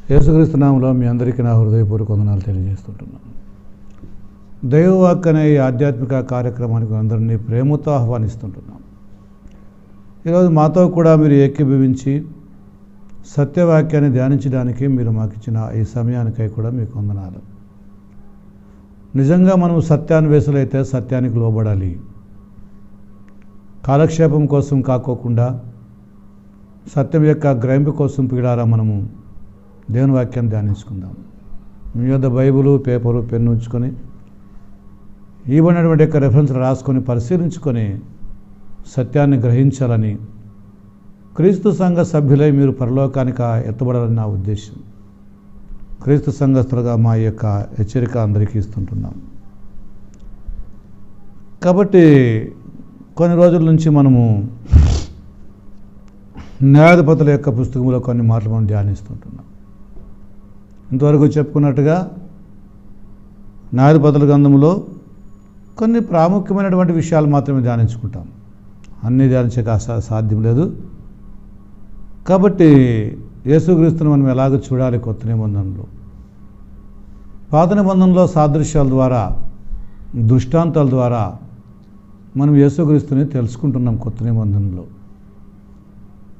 యేసుక్రీస్తు నామములో మీ అందరికీ నా హృదయపూర్వక వందనాలు తెలియజేస్తుంటున్నాను. దైవవాక్ అనే ఈ ఆధ్యాత్మిక కార్యక్రమానికి అందరినీ ప్రేమతో ఆహ్వానిస్తుంటున్నాం. ఈరోజు మాతో కూడా మీరు ఏకీభవించి సత్యవాక్యాన్ని ధ్యానించడానికి మీరు మాకు ఇచ్చిన ఈ సమయానికై కూడా మీకు వందనాలు. నిజంగా మనం సత్యాన్వేషులైతే సత్యానికి లోబడాలి. కాలక్షేపం కోసం కాకోకుండా సత్యం యొక్క గ్రహింపు కోసం పీడారా మనము దేవుని వాక్యాన్ని ధ్యానించుకుందాం. మీ వద్ద బైబిలు, పేపరు, పెన్ను ఉంచుకొని ఇవ్వనటువంటి యొక్క రెఫరెన్స్ రాసుకొని పరిశీలించుకొని సత్యాన్ని గ్రహించాలని, క్రీస్తు సంఘ సభ్యులై మీరు పరలోకానికి ఎత్తబడాలని నా ఉద్దేశం. క్రీస్తు సంఘస్థులుగా మా యొక్క హెచ్చరిక అందరికీ ఇస్తుంటున్నాం. కాబట్టి కొన్ని రోజుల నుంచి మనము న్యాయాధిపతుల యొక్క పుస్తకంలో కొన్ని మాటలు మనం ధ్యానిస్తుంటున్నాం. ఇంతవరకు చెప్పుకున్నట్టుగా న్యాయాధిపతుల గ్రంథంలో కొన్ని ప్రాముఖ్యమైనటువంటి విషయాలు మాత్రమే ధ్యానించుకుంటాం. అన్నీ ధ్యానించక సాధ్యం లేదు. కాబట్టి యేసుక్రీస్తును మనం ఎలాగ చూడాలి? కొత్త నిబంధనలో, పాత నిబంధనలో సాదృశ్యాల ద్వారా, దృష్టాంతాల ద్వారా మనం యేసుక్రీస్తుని తెలుసుకుంటున్నాం. కొత్త నిబంధనలో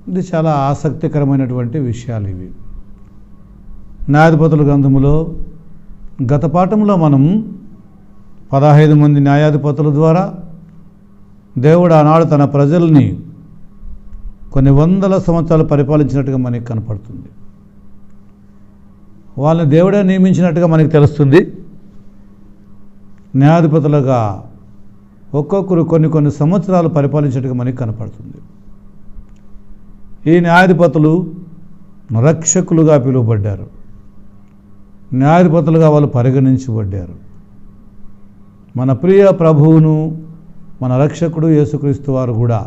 ఇది చాలా ఆసక్తికరమైనటువంటి విషయాలు ఇవి. న్యాయాధిపతుల గ్రంథములో గత పాఠంలో మనం 15 మంది న్యాయాధిపతుల ద్వారా దేవుడు ఆనాడు తన ప్రజల్ని కొన్ని వందల సంవత్సరాలు పరిపాలించినట్టుగా మనకి కనపడుతుంది. వాళ్ళని దేవుడే నియమించినట్టుగా మనకి తెలుస్తుంది. న్యాయాధిపతులుగా ఒక్కొక్కరు కొన్ని సంవత్సరాలు పరిపాలించినట్టుగా మనకి కనపడుతుంది. ఈ న్యాయాధిపతులు రక్షకులుగా పిలువబడ్డారు. న్యాయాధిపతులుగా వాళ్ళు పరిగణించబడ్డారు. మన ప్రియ ప్రభువును, మన రక్షకుడు యేసుక్రీస్తు వారు కూడా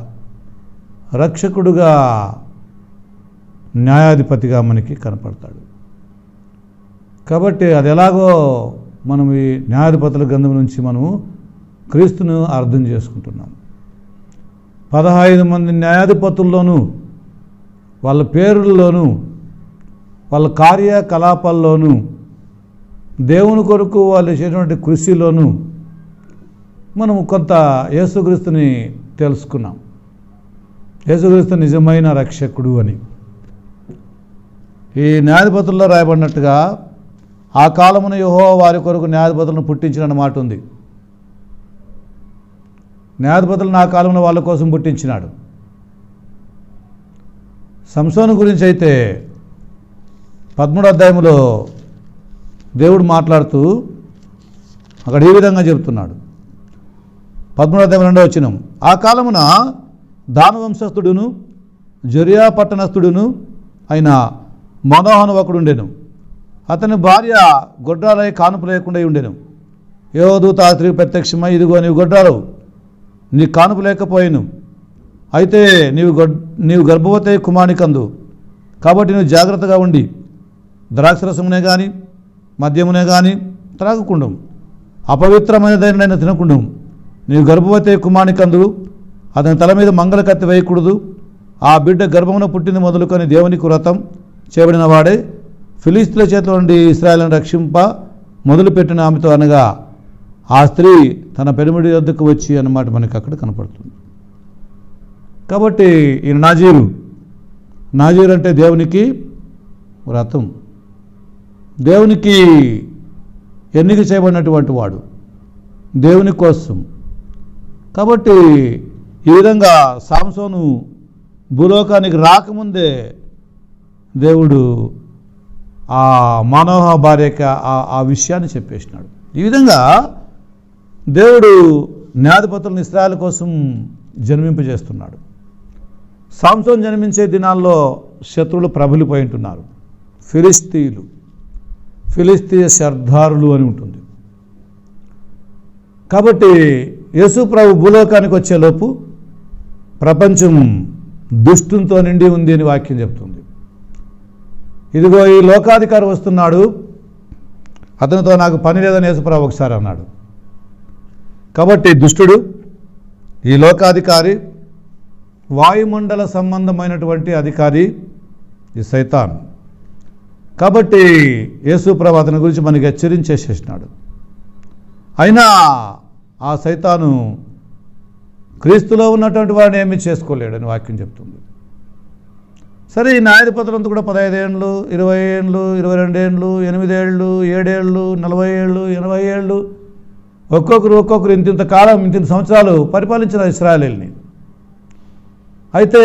రక్షకుడుగా, న్యాయాధిపతిగా మనకి కనపడతాడు. కాబట్టి అది ఎలాగో మనం ఈ న్యాయాధిపతుల గ్రంథం నుంచి మనము క్రీస్తును అర్థం చేసుకుంటున్నాం. 15 మంది న్యాయాధిపతుల్లోనూ, వాళ్ళ పేరుల్లోనూ, వాళ్ళ కార్యకలాపాల్లోనూ, దేవుని కొరకు వాళ్ళు చేసినటువంటి కృషిలోనూ మనం కొంత యేసుక్రీస్తుని తెలుసుకున్నాం. యేసుక్రీస్తు నిజమైన రక్షకుడు అని ఈ న్యాయాధిపతుల్లో రాయబడినట్టుగా ఆ కాలమున యెహోవా వారి కొరకు న్యాయాధిపతులను పుట్టించిన మాట ఉంది. న్యాయాధిపతులను ఆ కాలంలో వాళ్ళ కోసం పుట్టించినాడు. సంసోను గురించి అయితే 13వ అధ్యాయంలో దేవుడు మాట్లాడుతూ అక్కడ ఈ విధంగా చెబుతున్నాడు. 13వ అధ్యాయం 2వ వచనం, ఆ కాలమున దాను వంశస్థుడును జొరియా పట్టణస్థుడును అయిన మనోహను ఒకడుండెను. అతని భార్య గొడ్రాలై కానుపు లేకుండా ఉండెను. యెహోవా దూత ఆ స్త్రీకి ప్రత్యక్షమై, ఇదిగో నీవు గొడ్రాలు, నీ కానుపు లేకపోయాను, అయితే నీవు గర్భవతి కుమారునికందు, కాబట్టి నువ్వు జాగ్రత్తగా ఉండి ద్రాక్షరసమునే కానీ మద్యమునే కానీ త్రాగకుండం, అపవిత్రమైనదైనా తినకుండం. నీవు గర్భవతి కుమారునికందు, అతని తల మీద మంగళ కత్తి వేయకూడదు. ఆ బిడ్డ గర్భమున పుట్టింది మొదలుకొని దేవునికి వ్రతం చేయబడిన వాడే ఫిలిస్తీన్ల చేతిలో నుండి ఇశ్రాయేలును రక్షింప మొదలుపెట్టిన ఆమెతో అనగా ఆ స్త్రీ తన పెనిమిటి వద్దకు వచ్చి అన్నమాట మనకి అక్కడ కనపడుతుంది. కాబట్టి ఈ నాజీరు అంటే దేవునికి వ్రతం, దేవునికి ఎన్నిక చేయబడినటువంటి వాడు, దేవుని కోసం. కాబట్టి ఈ విధంగా సాంసోను భూలోకానికి రాకముందే దేవుడు ఆ మనోహ భార్యకి ఆ విషయాన్ని చెప్పేసినాడు. ఈ విధంగా దేవుడు న్యాయాధిపతులను ఇశ్రాయేలు కోసం జన్మింపజేస్తున్నాడు. సాంసోను జన్మించే దినాల్లో శత్రువులు ప్రబలిపోయి ఉంటున్నారు. ఫిలిస్తీయ సర్దారులు అని ఉంటుంది. కాబట్టి యేసు ప్రభు భూలోకానికి వచ్చేలోపు ప్రపంచం దుష్టునితో నిండి ఉంది అని వాక్యం చెప్తుంది. ఇదిగో ఈ లోకాధికారి వస్తున్నాడు, అతనితో నాకు పని లేదని యేసు ప్రభు ఒకసారి అన్నాడు. కాబట్టి దుష్టుడు, ఈ లోకాధికారి, వాయుమండల సంబంధమైనటువంటి అధికారి ఈ సైతాన్, కాబట్టి యేసు ప్రభు అతని గురించి మనకి హెచ్చరించేసేసినాడు. అయినా ఆ సైతాను క్రీస్తులో ఉన్నటువంటి వాడిని ఏమీ చేసుకోలేడని వాక్యం చెప్తుంది. సరే, ఈ న్యాయాధిపతులంతా కూడా 15 ఏళ్ళు, 20 ఏళ్ళు, 22 ఏళ్ళు, 8 ఏళ్ళు, 7 ఏళ్ళు, 40 ఏళ్ళు, 80 ఏళ్ళు, ఒక్కొక్కరు ఇంతింత కాలం, ఇంతింత సంవత్సరాలు పరిపాలించిన ఇశ్రాయేలీయుల్ని. అయితే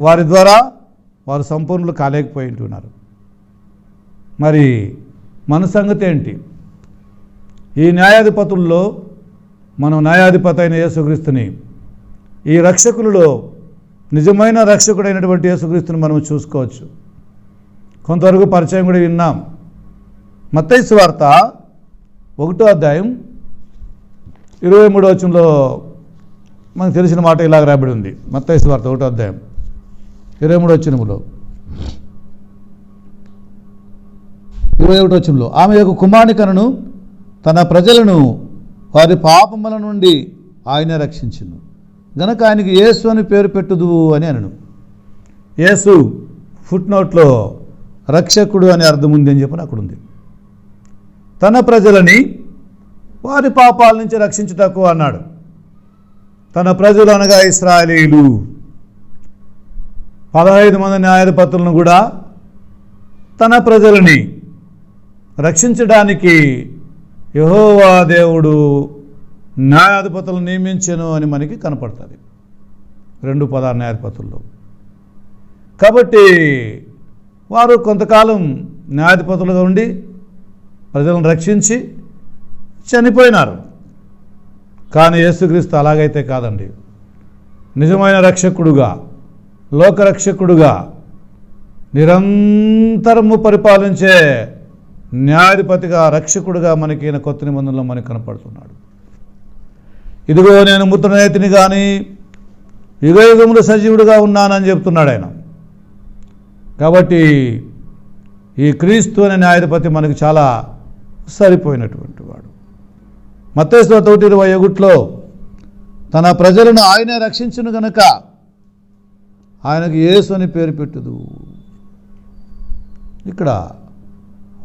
వారి ద్వారా వారు సంపూర్ణులు కాలేకపోయి ఉంటున్నారు. మరి మన సంగతి ఏంటి? ఈ న్యాయాధిపతుల్లో మనం న్యాయాధిపతి అయిన యేసుక్రీస్తుని, ఈ రక్షకులలో నిజమైన రక్షకుడైనటువంటి యేసుక్రీస్తుని మనం చూసుకోవచ్చు. కొంతవరకు పరిచయం కూడా విన్నాం. మత్తయి సువార్త 1వ అధ్యాయం 23వ వచనంలో మనకు తెలిసిన మాట ఇలాగ రాబడి ఉంది. మత్తయి సువార్త 1వ అధ్యాయం 23వ వచనంలో 21వ వచనంలో, ఆమె యొక్క కుమారుని కనును తన ప్రజలను వారి పాపముల నుండి ఆయన రక్షించును గనక ఆయనకి యేసు అని పేరు పెట్టుదు అని అనను. యేసు ఫుట్ నోట్లో రక్షకుడు అనే అర్థం ఉంది అని చెప్పని అక్కడ ఉంది. తన ప్రజలని వారి పాపాల నుంచి రక్షించుటకు అన్నాడు. తన ప్రజలు అనగా ఇశ్రాయేలీయులు. 15 మంది న్యాయాధిపతులను కూడా తన ప్రజలని రక్షించడానికి యెహోవా దేవుడు న్యాయాధిపతులను నియమించెను అని మనకి కనపడుతుంది 2:16 న్యాయాధిపతుల్లో. కాబట్టి వారు కొంతకాలం న్యాయాధిపతులుగా ఉండి ప్రజలను రక్షించి చనిపోయినారు. కానీ యేసుక్రీస్తు అలాగైతే కాదండి. నిజమైన రక్షకుడుగా, లోకరక్షకుడుగా, నిరంతరము పరిపాలించే న్యాయాధిపతిగా, రక్షకుడుగా మనకి ఈయన కొత్త నిబంధనలో మనకు కనపడుతున్నాడు. ఇదిగో నేను మృతనేతిని కానీ యుగయుగములు సజీవుడుగా ఉన్నానని చెప్తున్నాడు ఆయన. కాబట్టి ఈ క్రీస్తు అనే న్యాయాధిపతి మనకు చాలా సరిపోయినటువంటి వాడు. మత్తయి సువార్త 1:21లో తన ప్రజలను ఆయనే రక్షించును గనక ఆయనకు యేసు అని పేరు పెట్టుదు. ఇక్కడ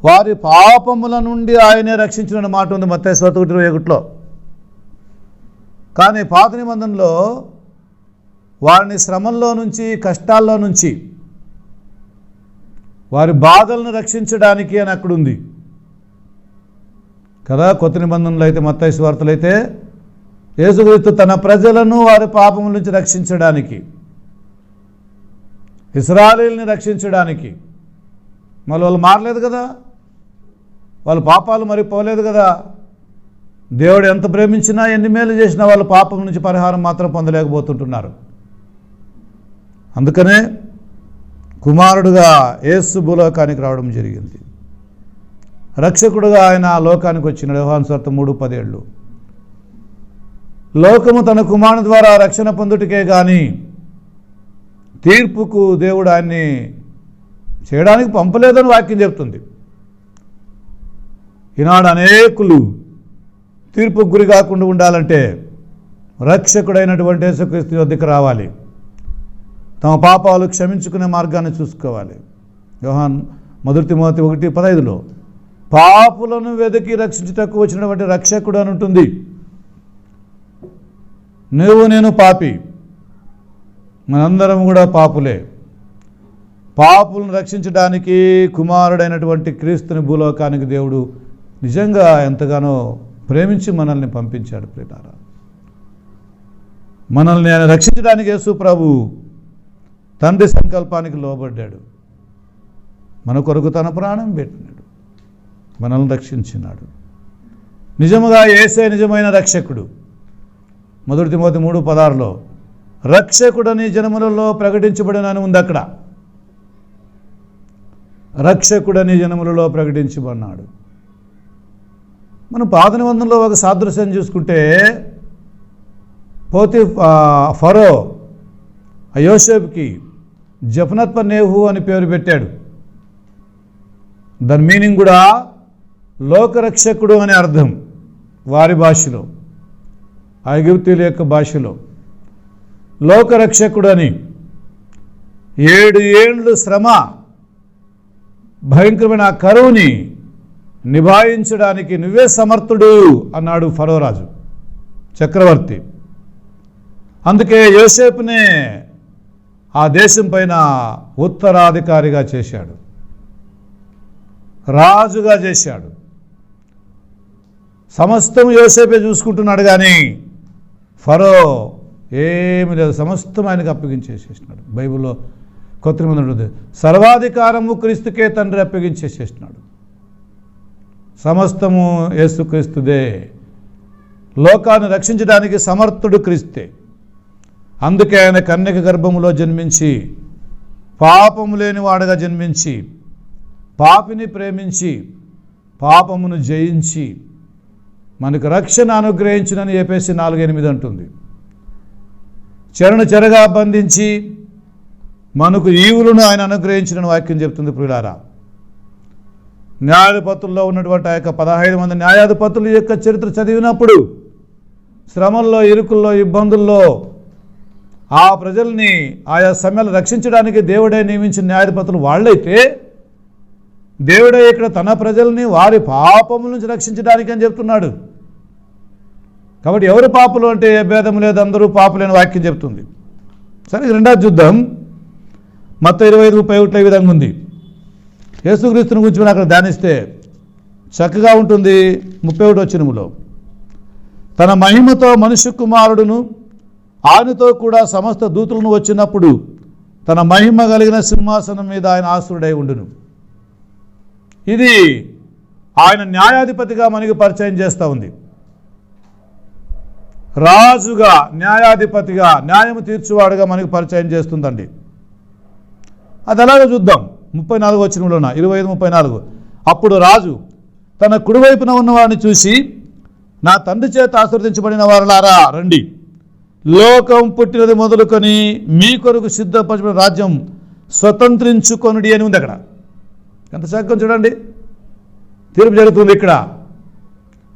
వారి పాపముల నుండి ఆయనే రక్షించునన్న మాట ఉంది మత్తయి సువార్త 1:21లో. కానీ పాత నిబంధనలో వారిని శ్రమల్లో నుంచి, కష్టాల్లో నుంచి, వారి బాధలను రక్షించడానికి అని అక్కడ ఉంది కదా. కొత్త నిబంధనలు అయితే, మత్తయి సువార్తలు అయితే యేసుక్రీస్తు తన ప్రజలను వారి పాపముల నుంచి రక్షించడానికి, ఇశ్రాయేలీయుల్ని రక్షించడానికి. మళ్ళీ వాళ్ళు మారలేదు కదా, వాళ్ళ పాపాలు మరి పోలేదు కదా. దేవుడు ఎంత ప్రేమించినా, ఎన్ని మేలు చేసినా వాళ్ళ పాపం నుంచి పరిహారం మాత్రం పొందలేకపోతుంటున్నారు. అందుకనే కుమారుడుగా యేసు భూలోకానికి రావడం జరిగింది. రక్షకుడుగా ఆయన లోకానికి వచ్చినాడు. యోహాను సువార్త 3:17. లోకము తన కుమారుని ద్వారా రక్షణ పొందుటకే కానీ తీర్పుకు దేవుడు ఆయన్ని చేయడానికి పంపలేదని వాక్యం చెప్తుంది. ఈనాడు అనేకులు తీర్పుకు గురి కాకుండా ఉండాలంటే రక్షకుడైనటువంటి యేసుక్రీస్తు వద్దకు రావాలి. తమ పాపాలు క్షమించుకునే మార్గాన్ని చూసుకోవాలి. యోహాను 1 తిమోతి 1:15లో పాపులను వెతికి రక్షించుటకు వచ్చినటువంటి రక్షకుడు అని ఉంటుంది. నేను పాపి, మనందరం కూడా పాపులే. పాపులను రక్షించడానికి కుమారుడైనటువంటి క్రీస్తుని భూలోకానికి దేవుడు నిజంగా ఎంతగానో ప్రేమించి మనల్ని పంపించాడు. ప్రియులారా, మనల్ని ఆయన రక్షించడానికి యేసు ప్రభు తండ్రి సంకల్పానికి లోబడ్డాడు. మన కొరకు తన ప్రాణం పెట్టినాడు, మనల్ని రక్షించినాడు. నిజముగా యేసే నిజమైన రక్షకుడు. 1 తిమోతి 3:16లో రక్షకుడని జనములలో ప్రకటించబడినని ఉంది. అక్కడ రక్షకుడని జనములలో ప్రకటించబడినాడు. మనం పాత నిబంధనలో ఒక సాదృశ్యం చూసుకుంటే, ఫరో యోసేపుకి జఫనత్పనేహు అని పేరు పెట్టాడు. దాని మీనింగ్ కూడా లోకరక్షకుడు అనే అర్థం. వారి భాషలో, ఐగుప్తీయుల యొక్క భాషలో లోకరక్షకుడు అని. 7 ఏళ్ళు శ్రమ, భయంకరమైన ఆ కరువుని నిభాయించడానికి నువ్వే సమర్థుడు అన్నాడు ఫరో రాజు, చక్రవర్తి. అందుకే యోసేపునే ఆ దేశం పైన ఉత్తరాధికారిగా చేశాడు, రాజుగా చేశాడు. సమస్తం యోసేపే చూసుకుంటున్నాడు, కానీ ఫరో ఏమి లేదు, సమస్తం ఆయనకు అప్పగించేసేసినాడు. బైబిల్లో కొత్త నిబంధన ఉంటుంది, సర్వాధికారము క్రీస్తుకే తండ్రి అప్పగించేసేసినాడు. సమస్తము యేసుక్రీస్తుదే. లోకాన్ని రక్షించడానికి సమర్థుడు క్రీస్తే. అందుకే ఆయన కన్యక గర్భములో జన్మించి, పాపము లేనివాడుగా జన్మించి, పాపిని ప్రేమించి, పాపమును జయించి మనకు రక్షణ అనుగ్రహించునని ఎఫెసీ 4:8 అంటుంది. చెరను చెరగా బంధించి మనకు ఈవులను ఆయన అనుగ్రహించిన వాక్యం చెప్తుంది. ప్రియులారా, న్యాయాధిపతుల్లో ఉన్నటువంటి ఆ యొక్క 15 మంది న్యాయాధిపతుల యొక్క చరిత్ర చదివినప్పుడు శ్రమల్లో, ఇరుకుల్లో, ఇబ్బందుల్లో ఆ ప్రజల్ని ఆయా సమయాలు రక్షించడానికి దేవుడే నియమించిన న్యాయాధిపతులు వాళ్ళైతే, దేవుడే ఇక్కడ తన ప్రజల్ని వారి పాపముల నుంచి రక్షించడానికి అని చెప్తున్నాడు. కాబట్టి ఎవరు పాపులు అంటే ఏ భేదం లేదు, అందరూ పాపులని వాక్యం చెప్తుంది. సరే, రెండోది చూద్దాం. మత్తయి 25:31 ఈ విధంగా ఉంది. యేసుక్రీస్తుని గురించి మనం అక్కడ ధ్యానిస్తే చక్కగా ఉంటుంది. 31 వచనములో, తన మహిమతో మనుష్య కుమారుడును ఆయనతో కూడా సమస్త దూతలను వచ్చినప్పుడు తన మహిమ కలిగిన సింహాసనం మీద ఆయన ఆసీనుడై ఉండును. ఇది ఆయన న్యాయాధిపతిగా మనకి పరిచయం చేస్తూ ఉంది. రాజుగా, న్యాయాధిపతిగా, న్యాయం తీర్చువాడుగా మనకి పరిచయం చేస్తుందండి. అది ఎలాగో చూద్దాం. 34 వచనంలోన 25:34, అప్పుడు రాజు తన కుడివైపున ఉన్నవాడిని చూసి, నా తండ్రి చేత ఆశీర్వదించబడిన వారులారా రండి, లోకం పుట్టినది మొదలుకొని మీ కొరకు సిద్ధపరచబడిన రాజ్యం స్వతంత్రించుకొనుడి అని ఉంది అక్కడ. ఎంత చక్కగా చూడండి, తీర్పు జరుగుతుంది ఇక్కడ.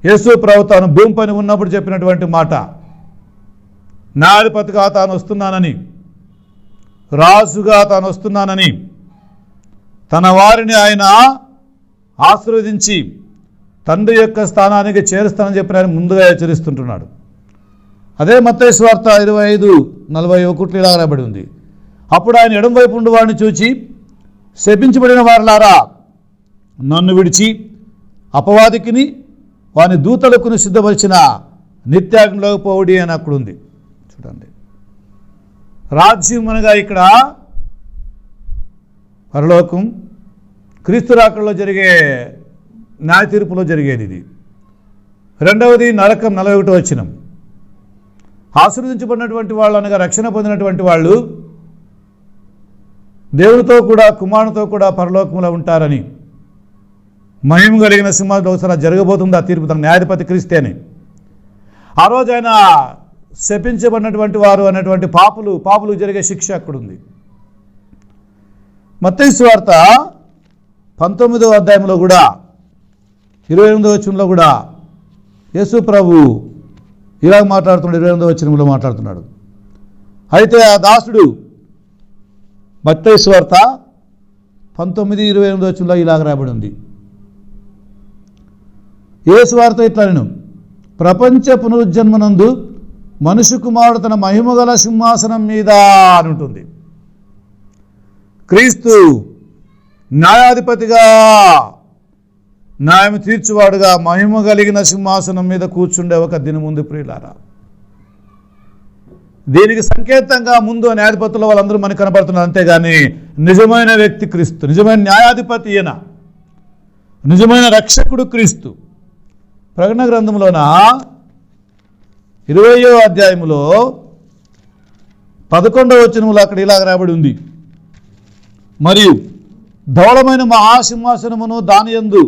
యేసు ప్రభు తాను భూమి పైన ఉన్నప్పుడు చెప్పినటువంటి మాట, న్యాయాధిపతిగా తాను వస్తున్నానని, రాజుగా తాను వస్తున్నానని, తన వారిని ఆయన ఆశీర్వదించి తండ్రి యొక్క స్థానానికి చేరుస్తానని చెప్పి ఆయన ముందుగా హెచ్చరిస్తుంటున్నాడు. అదే మత్తయి సువార్త 25:41 ఇలా రాయబడి ఉంది. అప్పుడు ఆయన ఎడమవైపు ఉండి వాడిని చూచి, శపించబడిన వారులారా, నన్ను విడిచి అపవాదికిని వాని దూతలకుని సిద్ధపరిచిన నిత్యాగ్నిలోకి పోవుడి అని అక్కడ ఉంది. చూడండి, రాజ్యం అనగా ఇక్కడ పరలోకం, క్రీస్తు రాకడలో జరిగే న్యాయ తీర్పులో జరిగేది ఇది. రెండవది నరకం, 41 వచనం. ఆశీర్వదించబడినటువంటి వాళ్ళు అనగా రక్షణ పొందినటువంటి వాళ్ళు దేవునితో కూడా కుమారునితో కూడా పరలోకంలో ఉంటారని, మహిమ కలిగిన సింహాసనం ఒకసారి జరగబోతుంది ఆ తీర్పు, తన న్యాయాధిపతి క్రీస్తే అని. ఆ రోజు ఆయన శపించబడినటువంటి వారు అనేటువంటి పాపులు జరిగే శిక్ష అక్కడుంది. మత్తయి సువార్త 19వ అధ్యాయంలో కూడా 28వ వచనంలో కూడా యేసు ప్రభు ఇలా మాట్లాడుతున్నాడు. 28వ వచనంలో మాట్లాడుతున్నాడు. అయితే ఆ దాసుడు, మత్తయి సువార్త 19:28 వచనంలో ఇలాగ రాయబడి ఉంది. యేసు వార్త ఇట్లా, నేను ప్రపంచ పునరుజ్జన్మనందు మనుష్య కుమారుడు తన మహిమగల సింహాసనం మీద అని ఉంటుంది. క్రీస్తు న్యాయాధిపతిగా, న్యాయం తీర్చువాడుగా మహిమ కలిగిన సింహాసనం మీద కూర్చుండే ఒక దినం ఉంది ప్రియులారా. దీనికి సంకేతంగా ముందు న్యాయాధిపతుల వాళ్ళందరూ మనకు కనబడుతున్నారు, అంతేగాని నిజమైన వ్యక్తి క్రీస్తు, నిజమైన న్యాయాధిపతి ఈయన, నిజమైన రక్షకుడు క్రీస్తు. ప్రకటన గ్రంథంలోన 20వ అధ్యాయంలో 11వ వచనంలో అక్కడ ఇలాగ రాబడి ఉంది. మరియు ధవళమైన మహాసింహాసనమును దాని యందు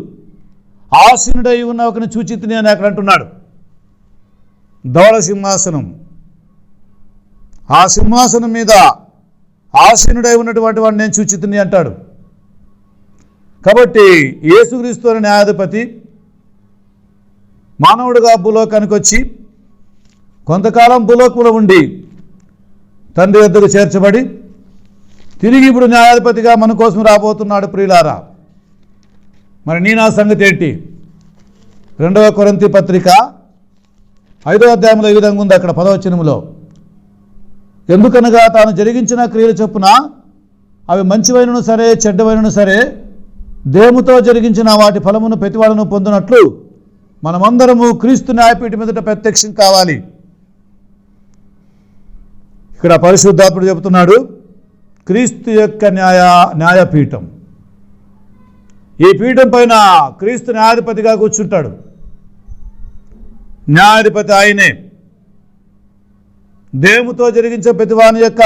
ఆసీనుడై ఉన్న ఒకరిని చూచితిని అని అక్కడ అంటున్నాడు. ధవళ సింహాసనం, ఆ సింహాసనం మీద ఆసీనుడై ఉన్నటువంటి వాడిని నేను చూచితిని అంటాడు. కాబట్టి యేసుక్రీస్తు అనే న్యాయాధిపతి మానవుడిగా భూలోకానికి వచ్చి కొంతకాలం భూలోకంలో ఉండి తండ్రి వద్దకు చేర్చబడి తిరిగి ఇప్పుడు న్యాయాధిపతిగా మన కోసం రాబోతున్నాడు. ప్రియులారా, మరి నీ నా సంగతి ఏంటి? 2వ కొరింథీ పత్రిక 5వ అధ్యాయంలో ఈ విధంగా ఉంది. అక్కడ 10వ వచనంలో, ఎందుకనగా తాను జరిగించిన క్రియల చొప్పున అవి మంచివైనను సరే చెడ్డవైనను సరే దేవునితో జరిగించిన వాటి ఫలమును ప్రతివాడును పొందినట్లు మనమందరము క్రీస్తు న్యాయపీఠం మీదట ప్రత్యక్షం కావాలి. ఇక్కడ పరిశుద్ధాత్ముడు చెబుతున్నాడు, క్రీస్తు యొక్క న్యాయపీఠం. ఈ పీఠం పైన క్రీస్తు న్యాయాధిపతిగా కూర్చుంటాడు. న్యాయాధిపతి ఆయనే. దేవునితో జరిగించే ప్రతివాని యొక్క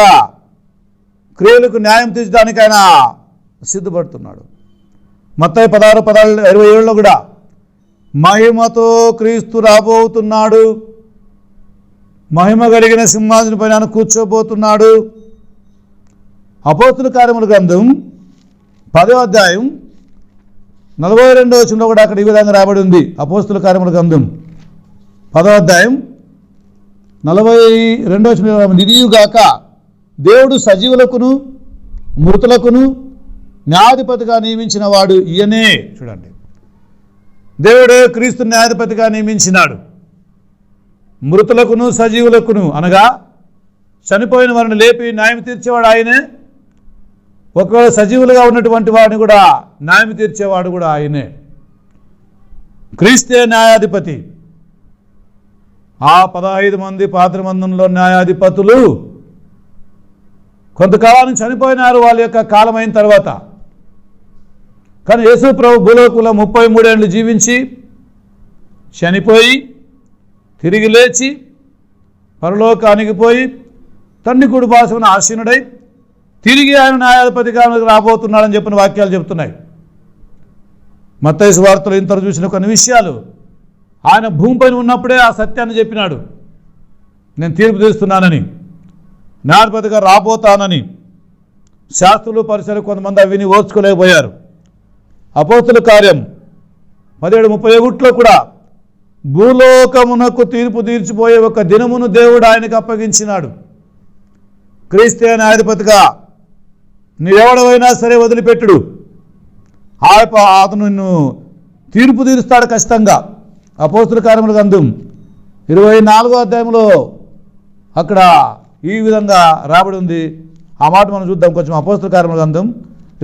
క్రియలకు న్యాయం తీర్చడానికి ఆయన సిద్ధపడుతున్నాడు. మత్తయి 16:27లో కూడా మహిమతో క్రీస్తు రాబోతున్నాడు, మహిమ కలిగిన సింహాసనం పైన ఆయన కూర్చోబోతున్నాడు. అపోస్తుల కార్యముల గ్రంథం 10వ అధ్యాయం 42వ వచనంలో కూడా అక్కడ ఈ విధంగా రాబడి ఉంది. అపోస్తుల కార్యముల గ్రంథం 10వ అధ్యాయం 42వ వచనంలో, నిధియుగాక దేవుడు సజీవులకును మృతులకును న్యాయాధిపతిగా నియమించిన వాడు ఈయనే. చూడండి, దేవుడే క్రీస్తు న్యాయాధిపతిగా నియమించినాడు. మృతులకును సజీవులకును అనగా చనిపోయిన వారిని లేపి న్యాయం తీర్చేవాడు ఆయనే. ఒకవేళ సజీవులుగా ఉన్నటువంటి వాడిని కూడా న్యాయం తీర్చేవాడు కూడా ఆయనే. క్రీస్తే న్యాయాధిపతి. ఆ 15 మంది పాత నిబంధనలో న్యాయాధిపతులు కొంతకాలానికి చనిపోయినారు వాళ్ళ యొక్క కాలం అయిన తర్వాత. కానీ యేసు ప్రభు భూలోకంలో 33 ఏళ్ళు జీవించి చనిపోయి తిరిగి లేచి పరలోకానికి పోయి తండ్రి కుడి పార్శ్వన ఆసీనుడై తిరిగి ఆయన న్యాయాధిపతిగా రాబోతున్నాడని చెప్పిన వాక్యాలు చెబుతున్నాయి. మత్తయి సువార్తలో ఇంతవరకు చూసిన కొన్ని విషయాలు ఆయన భూమిపైన ఉన్నప్పుడే ఆ సత్యాన్ని చెప్పినాడు. నేను తీర్పు తీస్తున్నానని, న్యాయాధిపతిగా రాబోతానని. శాస్త్రులు పరిసరాలు కొంతమంది విని ఓర్చుకోలేకపోయారు. అపోస్తుల కార్యం 17:31లో కూడా భూలోకమునకు తీర్పు తీర్చిపోయే ఒక దినమును దేవుడు ఆయనకు అప్పగించినాడు. క్రీస్తే న్యాయాధిపతిగా నీవెవడవైనా సరే వదిలిపెట్టుడు, అతను నిన్ను తీర్పు తీరుస్తాడు ఖచ్చితంగా. అపోస్తుల కార్యముల గ్రంథం 24వ అధ్యాయంలో అక్కడ ఈ విధంగా రాబడి ఉంది. ఆ మాట మనం చూద్దాం కొంచెం. అపోస్తుల కార్యముల గ్రంథం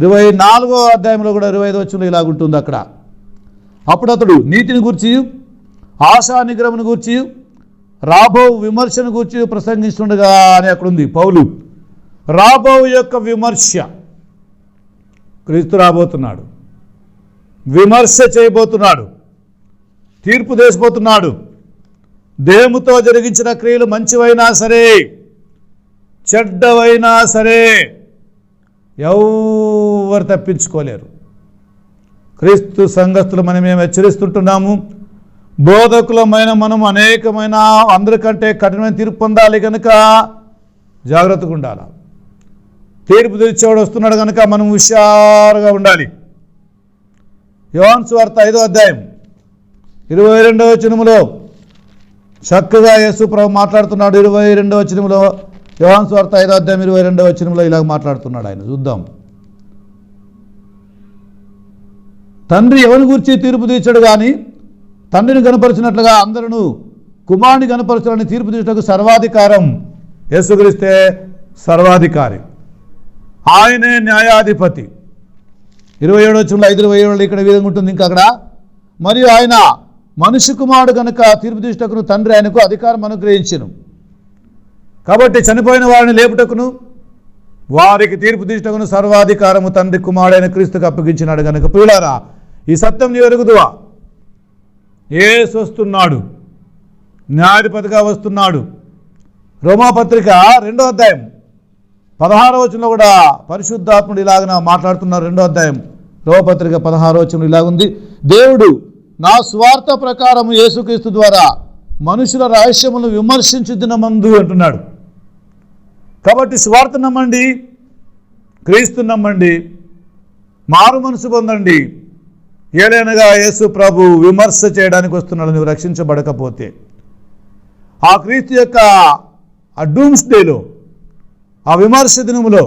24వ అధ్యాయంలో కూడా 25వ వచనంలో ఇలాగుంటుంది. అక్కడ అప్పుడు అతడు నీతిని గూర్చి, ఆశా నిగ్రహమును గూర్చి, రాబో విమర్శను గూర్చి ప్రసంగిస్తుండగా అని అక్కడ ఉంది. పౌలు రాబో యొక్క విమర్శ, క్రీస్తు రాబోతున్నాడు, విమర్శ చేయబోతున్నాడు, తీర్పు చేసిపోతున్నాడు. దేవునితో జరిగించిన క్రియలు మంచివైనా సరే చెడ్డవైనా సరే ఎవరు తప్పించుకోలేరు. క్రీస్తు సంఘస్థులు మనమేం హెచ్చరిస్తుంటున్నాము. బోధకులమైన మనం అనేకమైన అందరికంటే కఠినమైన తీర్పు పొందాలి కనుక జాగ్రత్తగా ఉండాలి. తీర్పు తీర్చేవాడు వస్తున్నాడు కనుక మనం హుషారుగా ఉండాలి. యోహాను సువార్త 5వ అధ్యాయం 22వ వచనములో చక్కగా యేసు ప్రభు మాట్లాడుతున్నాడు. 22వ వచనములో యోహాను సువార్త 5వ అధ్యాయం 22వ వచనంలో ఇలాగ మాట్లాడుతున్నాడు ఆయన. చూద్దాం. తండ్రి ఎవరిని గురించి తీర్పు తీర్చాడు కానీ తండ్రిని కనపరిచినట్లుగా అందరూ కుమారుని కనపరచాలని తీర్పు తీర్చడానికి సర్వాధికారం యేసుక్రీస్తే సర్వాధికారి, ఆయనే న్యాయాధిపతి. 27వ వచనంలో 5:27 ఇక్కడ విధంగా ఉంటుంది. ఇంకా అక్కడ మరియు ఆయన మనుష్య కుమారుడు కనుక తీర్పు తీర్చుటకును తండ్రి ఆయనకు అధికారం అనుగ్రహించెను. కాబట్టి చనిపోయిన వారిని లేపుటకును వారికి తీర్పు తీర్చుటకును సర్వాధికారము తండ్రి కుమారుడైన క్రీస్తుకు అప్పగించినాడు కనుక ప్రియులారా, ఈ సత్యం నీ ఎరుగుదువా? యేసు వస్తున్నాడు, న్యాయాధిపతిగా వస్తున్నాడు. రోమాపత్రిక 2వ అధ్యాయం 16వ వచనంలో కూడా పరిశుద్ధాత్ముడు ఇలాగ మాట్లాడుతున్నారు. 2వ అధ్యాయం రోమపత్రిక 16వ వచనం ఇలాగుంది. దేవుడు నా స్వార్థ ప్రకారము యేసుక్రీస్తు ద్వారా మనుషుల రహస్యములను విమర్శించుదినమందు అంటున్నాడు. కాబట్టి స్వార్థ నమ్మండి, క్రీస్తు నమ్మండి, మారు మనసు పొందండి. ఏలైనగా యేసు ప్రభు విమర్శ చేయడానికి వస్తున్నాడు. నువ్వు రక్షించబడకపోతే ఆ క్రీస్తు యొక్క ఆ డూమ్స్ డేలో, ఆ విమర్శ దినములో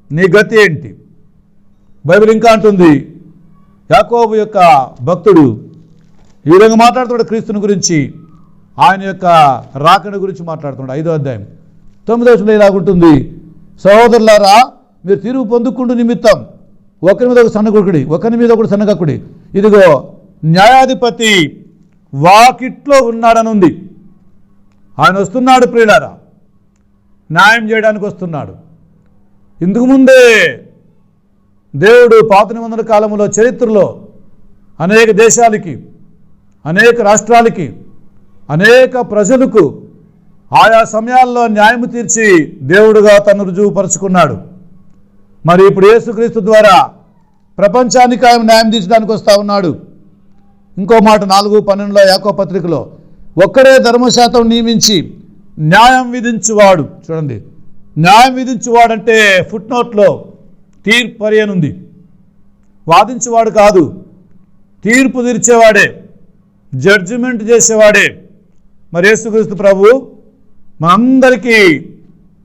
నీ గతి ఏంటి? బైబిల్ ఇంకా అంటుంది, యాకోబు యొక్క భక్తుడు ఈ విధంగా మాట్లాడుతున్నాడు క్రీస్తుని గురించి, ఆయన యొక్క రాకడ గురించి మాట్లాడుతున్నాడు. 5వ అధ్యాయం 9వ వచనంలో ఇలాగుంటుంది, సహోదరులారా మీరు తీర్పు పొందుకుంటూ నిమిత్తం ఒకరి మీద ఒక సన్నగొకుడి, ఒకరి మీద ఒకటి సన్నగకుడి, ఇదిగో న్యాయాధిపతి వాకిట్లో ఉన్నాడని ఉంది. ఆయన వస్తున్నాడు ప్రియులారా, న్యాయం చేయడానికి వస్తున్నాడు. ఇందుకు ముందే దేవుడు పాత నిబంధన కాలంలో చరిత్రలో అనేక దేశాలకి, అనేక రాష్ట్రాలకి, అనేక ప్రజలకు ఆయా సమయాల్లో న్యాయం తీర్చి దేవుడుగా తను రుజువుపరుచుకున్నాడు. మరి ఇప్పుడు యేసుక్రీస్తు ద్వారా ప్రపంచానికి ఆయన న్యాయం తీర్చడానికి వస్తూ ఉన్నాడు. ఇంకో మాట 4:12 యాకోబు పత్రికలో, ఒక్కడే ధర్మశాస్త్రం నియమించి న్యాయం విధించువాడు. చూడండి, న్యాయం విధించువాడంటే ఫుట్ నోట్లో తీర్పరి అని ఉంది. వాదించేవాడు కాదు, తీర్పు తీర్చేవాడే, జడ్జిమెంట్ చేసేవాడే. మరి యేసుక్రీస్తు ప్రభు మనందరికీ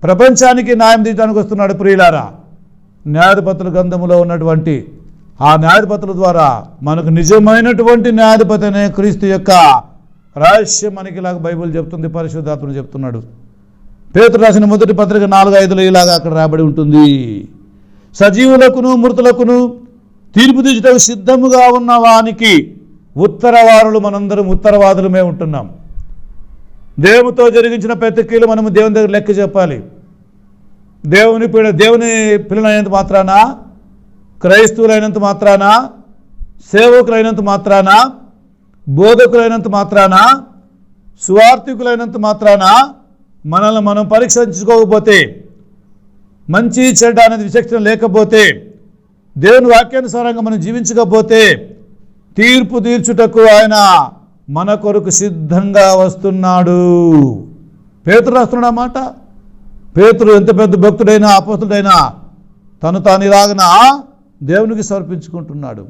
ప్రపంచానికి న్యాయం తీర్చడానికి వస్తున్నాడు. ప్రియులారా, న్యాయాధిపతుల గ్రంథములో ఉన్నటువంటి ఆ న్యాయాధిపతుల ద్వారా మనకు నిజమైనటువంటి న్యాయాధిపతి అనే క్రీస్తు యొక్క రహస్యం మనకి ఇలాగ బైబిల్ చెప్తుంది, పరిశుద్ధాత్మ చెప్తున్నాడు. పేతురు రాసిన మొదటి పత్రిక 4:5 ఇలాగా అక్కడ రాబడి ఉంటుంది, సజీవులకును మృతులకును తీర్పు తీర్చుటకు సిద్ధముగా ఉన్న వానికి ఉత్తరవారులు. మనందరం ఉత్తరవాదులమే ఉంటున్నాం. దేవునితో జరిగించిన ప్రతి క్రియలు మనము దేవుని దగ్గర లెక్క చెప్పాలి. దేవుని పిల్లలైనంత మాత్రాన, క్రైస్తవులైనంత మాత్రాన, సేవకులైనంత మాత్రాన, బోధకులైనంత మాత్రాన, సువార్థికులైనంత మాత్రాన మనల్ని మనం పరీక్షించుకోకపోతే, మంచి చెడ్డ అనేది విచక్షణ లేకపోతే, దేవుని వాక్యానుసారంగా మనం జీవించకపోతే తీర్పు తీర్చుటకు ఆయన మన కొరకు సిద్ధంగా వస్తున్నాడు. పేతురు రాస్తున్నాడు ఆ మాట. పేతురు ఎంత పెద్ద భక్తుడైనా అపోస్తుడైనా తను తాను ఇలాగన దేవునికి సమర్పించుకుంటున్నాడు.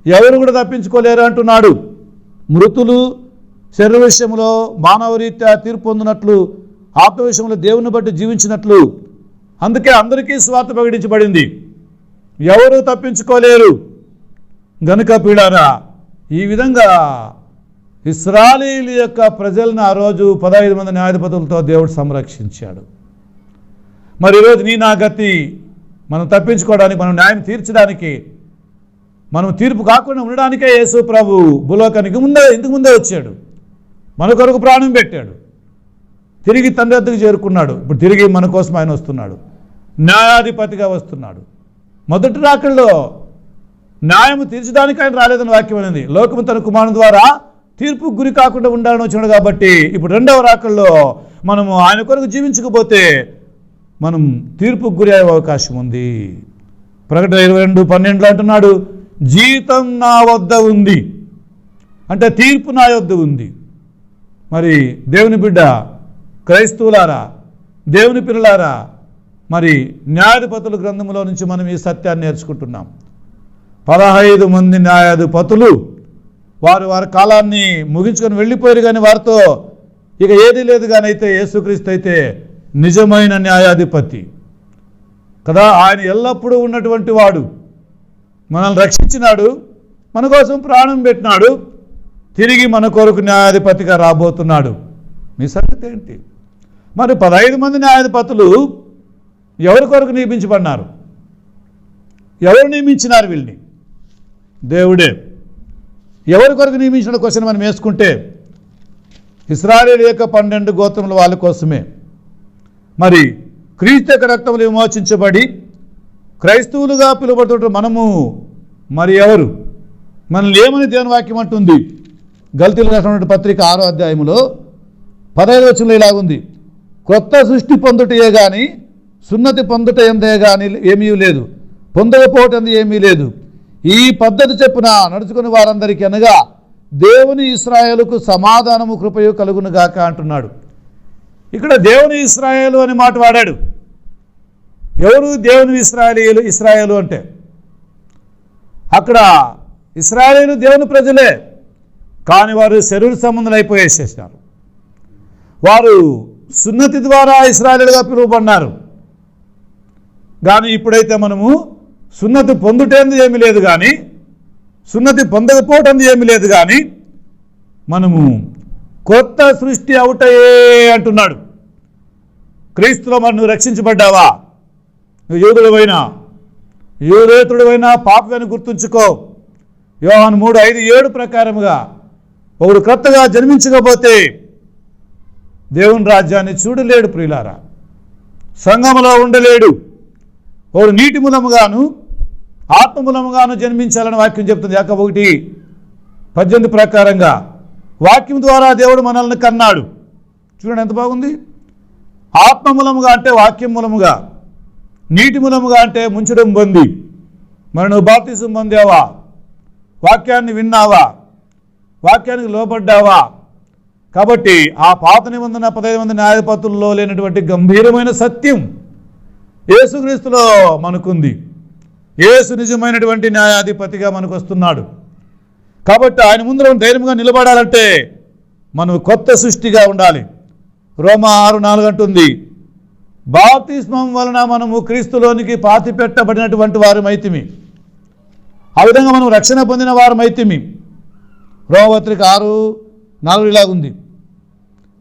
ఎవరు కూడా తప్పించుకోలేరు అంటున్నాడు. మృతులు శరీర విషయంలో మానవ రీత్యా తీర్పు పొందినట్లు, ఆత్మ విషయంలో దేవుని బట్టి జీవించినట్లు, అందుకే అందరికీ స్వార్థ ప్రకటించబడింది. ఎవరు తప్పించుకోలేరు. గనుక ప్రియులారా, ఈ విధంగా ఇశ్రాయేలు యొక్క ప్రజలను ఆ రోజు 15 మంది న్యాయాధిపతులతో దేవుడు సంరక్షించాడు. మరి ఈరోజు నీ నా గతి మనం తప్పించుకోవడానికి, మనం న్యాయం తీర్చడానికి, మనం తీర్పు కాకుండా ఉండడానికే యేసు ప్రభు భూలోకానికి ఇంతకు ముందే వచ్చాడు. మన కొరకు ప్రాణం పెట్టాడు, తిరిగి తండ్రి వద్దకు చేరుకున్నాడు. ఇప్పుడు తిరిగి మన కోసం ఆయన వస్తున్నాడు, న్యాయాధిపతిగా వస్తున్నాడు. మొదటి రాకడలో న్యాయం తీర్చడానికి ఆయన రాలేదని వాక్యం అనేది, లోకము తన కుమారుని ద్వారా తీర్పుకు గురి కాకుండా ఉండాలని వచ్చినాడు. కాబట్టి ఇప్పుడు రెండవ రాకడలో మనము ఆయన కొరకు జీవించకపోతే మనం తీర్పుకు గురి అయ్యే అవకాశం ఉంది. ప్రకటన 22:12 అంటున్నాడు, జీతం నా వద్ద ఉంది, అంటే తీర్పు నా వద్ద ఉంది. మరి దేవుని బిడ్డ క్రైస్తవులారా, దేవుని పిల్లలారా, మరి న్యాయాధిపతుల గ్రంథంలో నుంచి మనం ఈ సత్యాన్ని నేర్చుకుంటున్నాం. 15 మంది న్యాయాధిపతులు వారి కాలాన్ని ముగించుకొని వెళ్ళిపోయారు. కానీ వారితో ఇక ఏదీ లేదు. కానీ అయితే యేసుక్రీస్తు అయితే నిజమైన న్యాయాధిపతి కదా. ఆయన ఎల్లప్పుడూ ఉన్నటువంటి వాడు, మనల్ని రక్షించినాడు, మన కోసం ప్రాణం పెట్టినాడు, తిరిగి మన కొరకు న్యాయాధిపతిగా రాబోతున్నాడు. మీ సంగతి ఏంటి? మరి 15 మంది న్యాయాధిపతులు ఎవరి కొరకు నియమించబడినారు? ఎవరు నియమించినారు వీళ్ళని? దేవుడే. ఎవరి కొరకు నియమించిన క్వశ్చన్ మనం వేసుకుంటే ఇశ్రాయేలు యొక్క 12 గోత్రముల వాళ్ళ కోసమే. మరి క్రీస్తు యొక్క రక్తములు విమోచించబడి క్రైస్తవులుగా పిలువబడుతున్న మనము మరి ఎవరు? మనల్ని ఏమని దేవుని వాక్యం అంటుంది? గల్తీయులకు రాసినటువంటి పత్రిక 6వ అధ్యాయంలో 15వ వచనంలో ఇలాగుంది, కొత్త సృష్టి పొందుటయే కానీ సున్నతి పొందుట ఎందే కానీ ఏమీ లేదు, పొందకపోవటం ఏమీ లేదు. ఈ పద్ధతి చెప్పున నడుచుకుని వారందరికీ అనగా దేవుని ఇశ్రాయేలుకు సమాధానము కృపయు కలుగునుగాక అంటున్నాడు. ఇక్కడ దేవుని ఇశ్రాయేలు అని మాట వాడాడు. ఎవరు దేవుని ఇశ్రాయేలు అంటే? అక్కడ ఇశ్రాయేలు దేవుని ప్రజలే, కానీ వారు శరీర సంబంధులు అయిపోయేసేసారు. వారు సున్నతి ద్వారా ఇశ్రాయేలుగా పిలువబడినారు. కానీ ఇప్పుడైతే మనము సున్నతి పొందుటేందుకు ఏమీ లేదు, కానీ సున్నతి పొందకపోవటం ఏమీ లేదు, కానీ మనము కొత్త సృష్టి అవుటయే అంటున్నాడు. క్రీస్తులో మరి నువ్వు రక్షించబడ్డావా? నువ్వు యూదుడవైనా యూదేతరుడవైనా పాపమని గుర్తుంచుకో. యోహాను 3:5-7 ప్రకారముగా ఒకడు క్రొత్తగా జన్మించకపోతే దేవుని రాజ్యాన్ని చూడలేడు. ప్రియులారా, సంఘములో ఉండలేడు. ఒకడు నీటి మూలముగాను ఆత్మ మూలముగాను జన్మించాలని వాక్యం చెప్తుంది. యాకోబు 1:18 ప్రకారంగా వాక్యం ద్వారా దేవుడు మనల్ని కన్నాడు. చూడండి ఎంత బాగుంది. ఆత్మ మూలముగా అంటే వాక్యం మూలముగా, నీటి మూలముగా అంటే ముంచడం పొంది. మరి నువ్వు బాప్తిసం పొందావా? వాక్యాన్ని విన్నావా? వాక్యానికి లోబడ్డావా? కాబట్టి ఆ పాత నిబంధన 15 మంది న్యాయపతుల్లో లేనటువంటి గంభీరమైన సత్యం యేసుక్రీస్తులో మనకుంది. యేసు నిజమైనటువంటి న్యాయాధిపతిగా మనకు వస్తున్నాడు. కాబట్టి ఆయన ముందర ధైర్యంగా నిలబడాలంటే మనం కొత్త సృష్టిగా ఉండాలి. రోమా 6:4 అంటుంది, బాప్తిస్మం వలన మనము క్రీస్తులోనికి పాతిపెట్టబడినటువంటి వారమైతిమి. ఆ విధంగా మనం రక్షణ పొందిన వారమైతిమి. రోమపత్రిక 6:4 ఇలాగుంది,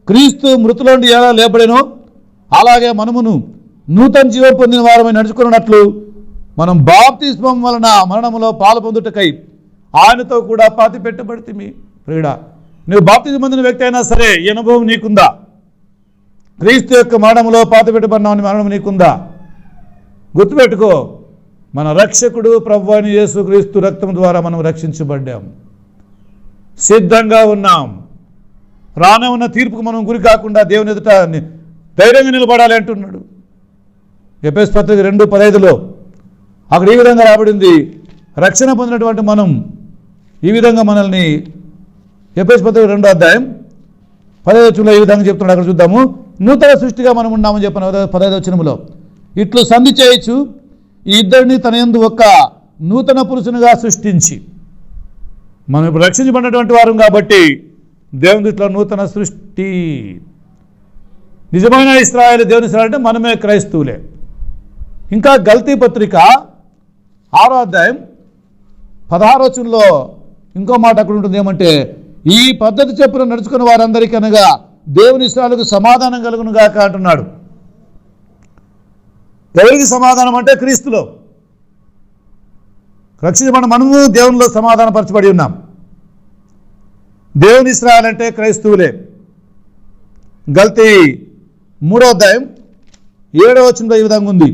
క్రీస్తు మృతుల నుండి ఎలా లేబడేనో అలాగే మనమును నూతన జీవం పొందిన వారమై నడుచుకున్నట్లు మనం బాప్తిస్మం వలన మరణములో పాలు పొందుటకై ఆయనతో కూడా పాతి పెట్టబడితిమి. ప్రియుడా, నువ్వు బాప్తిజం పొందిన వ్యక్తి అయినా సరే ఈ అనుభవం నీకుందా? క్రీస్తు యొక్క మరణములో పాతి పెట్టబడినామని మరణం నీకుందా? గుర్తుపెట్టుకో, మన రక్షకుడు ప్రభువైన అయిన యేసుక్రీస్తు రక్తం ద్వారా మనం రక్షించబడ్డాం. సిద్ధంగా ఉన్నాం. రానే ఉన్న తీర్పుకు మనం గురి కాకుండా దేవుని ఎదుట ధైర్యంగా నిలబడాలి అంటున్నాడు. ఎఫెసీ పత్రిక 2:15లో అక్కడ ఈ విధంగా రాబడింది, రక్షణ పొందినటువంటి మనం ఈ విధంగా మనల్ని ఎఫెసీ పత్రిక 2:15 ఈ విధంగా చెప్తున్నాడు. అక్కడ చూద్దాము. నూతన సృష్టిగా మనం ఉన్నామని చెప్పిన 15 ఇట్లు సంధి చేయొచ్చు, ఈ ఇద్దరిని తన యందు ఒక నూతన పురుషునిగా సృష్టించి. మనం ఇప్పుడు రక్షించబడినటువంటి వారం కాబట్టి దేవుని దృష్టిలో నూతన సృష్టి. నిజమైన ఇశ్రాయేలు దేవుని ఇశ్రాయేలు అంటే మనమే క్రైస్తవులే. ఇంకా గల్తీ పత్రిక 6:16 ఇంకో మాట అక్కడ ఉంటుంది, ఏమంటే ఈ పద్ధతి చెప్పున నడుచుకున్న వారందరికీ అనగా దేవుని ఇశ్రాయేలుకు సమాధానం కలుగును గాక అంటున్నాడు. ఎవరికి సమాధానం అంటే క్రీస్తులో. రక్షించబడిన మనము దేవునిలో సమాధానపరచబడి ఉన్నాం. దేవుని ఇశ్రాయేలు అంటే క్రైస్తవులే. గల్తీ 3:7 ఈ విధంగా ఉంది,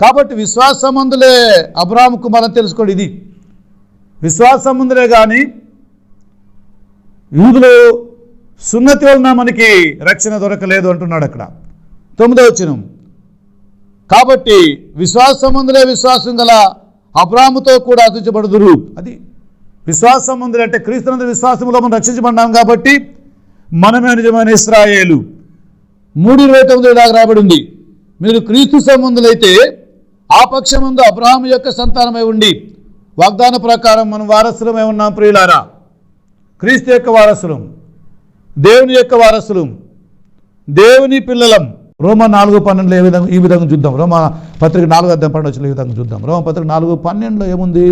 కాబట్టి విశ్వాసమందులే అబ్రాహాము కుమారుని తెలుసుకోండి. ఇది విశ్వాసమందులే కానీ యూదులు సున్నతి వలన మనకి రక్షణ దొరకలేదు అంటున్నాడు అక్కడ. 9వ కాబట్టి విశ్వాసమందులే విశ్వాసం గల అబ్రాహాముతో కూడా అతించబడుదురు. అది విశ్వాసమందులే అంటే క్రీస్తునందు విశ్వాసంలో మనం రక్షించబడ్డాం కాబట్టి మనమే నిజమైన ఇశ్రాయేలు. 3:29 ఇలాగ రాబడింది, మీరు క్రీస్తు సంబంధులైతే ఆ పక్షమందు అబ్రాహాము యొక్క సంతానమై ఉండి వాగ్దాన ప్రకారం మనం వారసులమై ఉన్నాం. ప్రియులారా, క్రీస్తు యొక్క వారసులం, దేవుని యొక్క వారసులం, దేవుని పిల్లలం. రోమా 4:12 ఈ విధంగా చూద్దాం. రోమా పత్రిక 4:12 ఈ విధంగా చూద్దాం. రోమా పత్రిక 4:12 ఏముంది?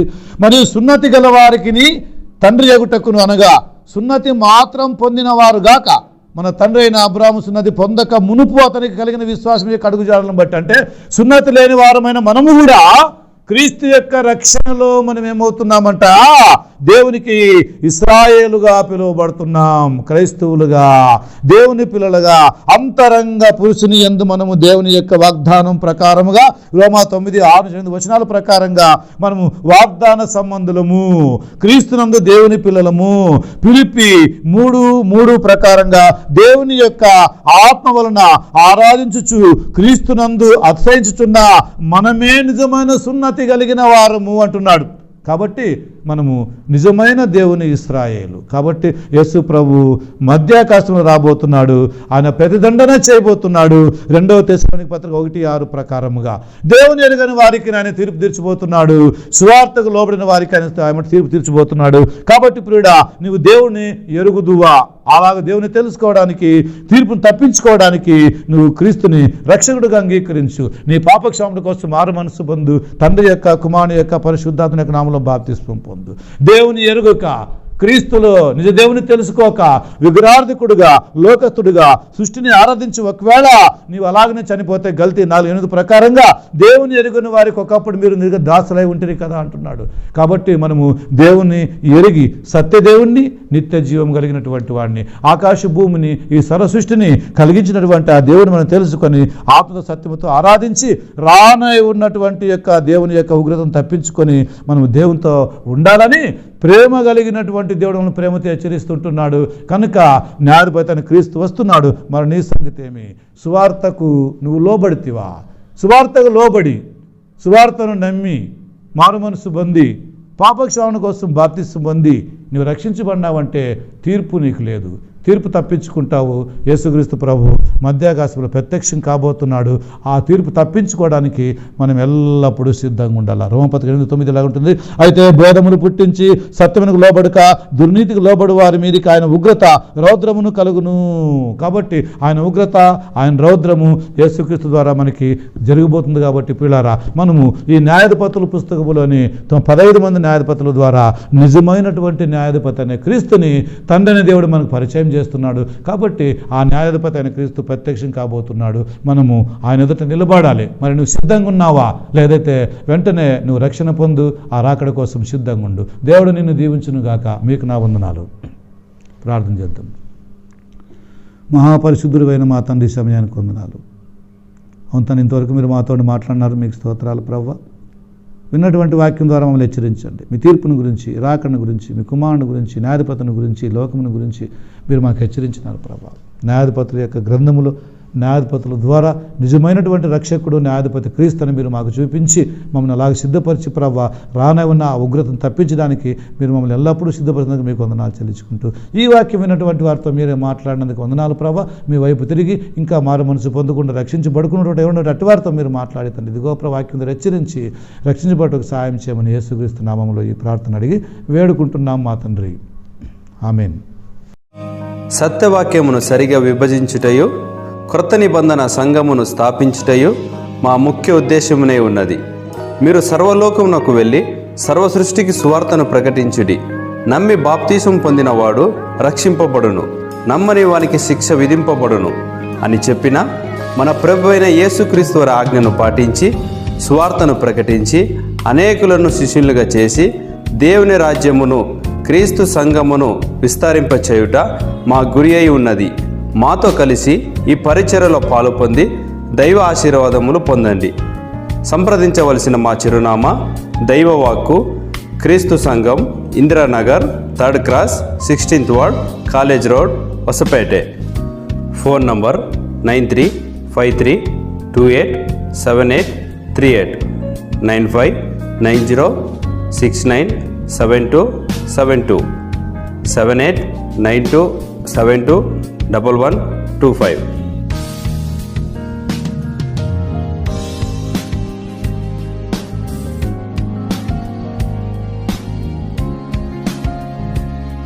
మరియు సున్నతి గల వారికి తండ్రి ఎగుటకును అనగా సున్నతి మాత్రం పొందిన వారు గాక మన తండ్రి అయిన అబ్రాహాము సున్నతి పొందక మునుపు అతనికి కలిగిన విశ్వాసం యొక్క అడుగుజాడలను బట్టి, అంటే సున్నతి లేని వారమైన మనము కూడా క్రీస్తు యొక్క రక్షణలో మనం ఏమవుతున్నామంట? దేవునికి ఇశ్రాయేలుగా పిలువబడుతున్నాం. క్రైస్తవులుగా, దేవుని పిల్లలుగా, అంతరంగ పురుషుని యందు మనము దేవుని యొక్క వాగ్దానం ప్రకారముగా రోమా 9:6-8 ప్రకారంగా మనము వాగ్దాన సంబంధులము, క్రీస్తునందు దేవుని పిల్లలము. ఫిలిప్పీ 3:3 ప్రకారంగా దేవుని యొక్క ఆత్మ వలన ఆరాధించుచు క్రీస్తునందు అతిశయించుచున్న మనమే నిజమైన సున్నతి కలిగిన వారము అంటున్నాడు. కాబట్టి మనము నిజమైన దేవుని ఇశ్రాయేలు. కాబట్టి యేసు ప్రభు మధ్యాకాశంలో రాబోతున్నాడు. ఆయన ప్రతిదండన చేయబోతున్నాడు. 2వ తెస్సలోనికీ పత్రిక 1:6 ప్రకారముగా దేవుని ఎరుగని వారికి ఆయన తీర్పు తీర్చబోతున్నాడు. సువార్తకు లోబడిన వారికి ఆయన తీర్పు తీర్చబోతున్నాడు. కాబట్టి ప్రియుడా, నీవు దేవుని ఎరుగుదువా? అలాగ దేవుని తెలుసుకోవడానికి, తీర్పును తప్పించుకోవడానికి నువ్వు క్రీస్తుని రక్షకుడిగా అంగీకరించు. నీ పాపక్షమాపణ కోసం మారు మనసు పొందు. తండ్రి యొక్క, కుమారుని యొక్క, పరిశుద్ధాత్మ యొక్క నామములో బాప్తిస్మం పొందు. దేవుని ఎరుగక, క్రీస్తులో నిజ దేవుని తెలుసుకోక, విగ్రహార్థకుడుగా, లోకస్తుడిగా సృష్టిని ఆరాధించి ఒకవేళ నీవు అలాగనే చనిపోతే గల్తీ 4:8 ప్రకారంగా దేవుని ఎరుగని వారికి ఒకప్పుడు మీరు దాసులై ఉంటుంది కదా అంటున్నాడు. కాబట్టి మనము దేవుని ఎరిగి సత్యదేవుణ్ణి, నిత్య జీవం కలిగినటువంటి వాడిని, ఆకాశ భూమిని, ఈ సర్వ సృష్టిని కలిగించినటువంటి ఆ దేవుని మనం తెలుసుకొని ఆత్మ సత్యముతో ఆరాధించి రానై ఉన్నటువంటి యొక్క దేవుని యొక్క ఉగ్రతను తప్పించుకొని మనము దేవునితో ఉండాలని ప్రేమ కలిగినటువంటి దేవుడు మనల్ని ప్రేమతో హెచ్చరిస్తుంటున్నాడు. కనుక న్యాయాధిపతి క్రీస్తు వస్తున్నాడు. మరి నీ సంగతి ఏమి? సువార్తకు నువ్వు లోబడితివా? సువార్తకు లోబడి, సువార్తను నమ్మి, మారు మనసు పొంది, పాపక్షమాపణ కోసం బాప్తిస్మం పొంది నువ్వు రక్షించబడినావంటే తీర్పు నీకు లేదు. తీర్పు తప్పించుకుంటావు. యేసుక్రీస్తు ప్రభు మధ్యాకాశంలో ప్రత్యక్షం కాబోతున్నాడు. ఆ తీర్పు తప్పించుకోవడానికి మనం ఎల్లప్పుడూ సిద్ధంగా ఉండాలి. రోమపత్రిక 8:9 ఇలా ఉంటుంది. అయితే భేదమును పుట్టించి సత్యమునకు లోబడక దుర్నీతికి లోబడు వారి మీదకి ఆయన ఉగ్రత రౌద్రమును కలుగును. కాబట్టి ఆయన ఉగ్రత, ఆయన రౌద్రము యేసుక్రీస్తు ద్వారా మనకి జరగబోతుంది. కాబట్టి పిల్లారా, మనము ఈ న్యాయాధిపతుల పుస్తకములోని 15 మంది న్యాయాధిపతుల ద్వారా నిజమైనటువంటి న్యాయాధిపతి అనే క్రీస్తుని తండ్రి అనే దేవుడు మనకు పరిచయం చేస్తున్నాడు. కాబట్టి ఆ న్యాయాధిపతి అయిన క్రీస్తు ప్రత్యక్షం కాబోతున్నాడు. మనము ఆయన ఎదుట నిలబడాలి. మరి నువ్వు సిద్ధంగా ఉన్నావా? లేదైతే వెంటనే నువ్వు రక్షణ పొందు, ఆ రాకడ కోసం సిద్ధంగా ఉండు. దేవుడు నిన్ను దీవించును గాక. మీకు నా వందనాలు. ప్రార్థన చేద్దాం. మహాపరిశుద్ధుడైన మా తండ్రి, సమయానికి వందనాలు. అవును తను, ఇంతవరకు మీరు మాతో మాట్లాడినారు. మీకు స్తోత్రాలు ప్రభువా. విన్నటువంటి వాక్యం ద్వారా మమ్మల్ని హెచ్చరించండి. మీ తీర్పును గురించి, రాకడను గురించి, మీ కుమారుని గురించి, న్యాయాధిపతిని గురించి, లోకమును గురించి మీరు మాకు హెచ్చరించినారు ప్రభా. న్యాయాధిపతుల యొక్క గ్రంథములో న్యాయాధిపతుల ద్వారా నిజమైనటువంటి రక్షకుడు న్యాయాధిపతి క్రీస్తుని మీరు మాకు చూపించి మమ్మల్ని అలాగే సిద్ధపరిచి ప్రభా, రానే ఉన్న ఆ ఉగ్రతను తప్పించడానికి మీరు మమ్మల్ని ఎల్లప్పుడూ సిద్ధపరిచినందుకు మీకు వందనాలు చెల్లించుకుంటూ, ఈ వాక్యం విన్నటువంటి వారితో మీరే మాట్లాడినందుకు వందనాలు ప్రభా. మీ వైపు తిరిగి ఇంకా మారు మనసు పొందకుండా రక్షించబడుకున్నటువంటి ఎవరి అట్టి వారితో మీరు మాట్లాడుతండి. ఇదిగో వాక్యం హెచ్చరించి రక్షించబడటకు సాయం చేయమని యేసుక్రీస్తు నామములో ఈ ప్రార్థన అడిగి వేడుకుంటున్నాం మా తండ్రి. ఆమేన్. సత్యవాక్యమును సరిగా విభజించుటయు, క్రొత్త నిబంధన సంఘమును స్థాపించుటయు మా ముఖ్య ఉద్దేశమునే ఉన్నది. మీరు సర్వలోకమునకు వెళ్ళి సర్వ సృష్టికి సువార్తను ప్రకటించుడి. నమ్మి బాప్తీసం పొందినవాడు రక్షింపబడును, నమ్మని వానికి శిక్ష విధింపబడును అని చెప్పిన మన ప్రభువైన యేసుక్రీస్తు వారి ఆజ్ఞను పాటించి సువార్తను ప్రకటించి అనేకులను శిష్యులుగా చేసి దేవుని రాజ్యమును, క్రీస్తు సంఘమును విస్తరింపచేయుట మా గురి అయి ఉన్నది. మాతో కలిసి ఈ పరిచర్యలో పాలు పొంది దైవ ఆశీర్వాదములు పొందండి. సంప్రదించవలసిన మా చిరునామా దైవవాక్కు, క్రీస్తు సంఘం, Indiranagar, 3rd cross, 16th ward, college road, Vasapete. Phone number 9353287838 9590697272 7892721125.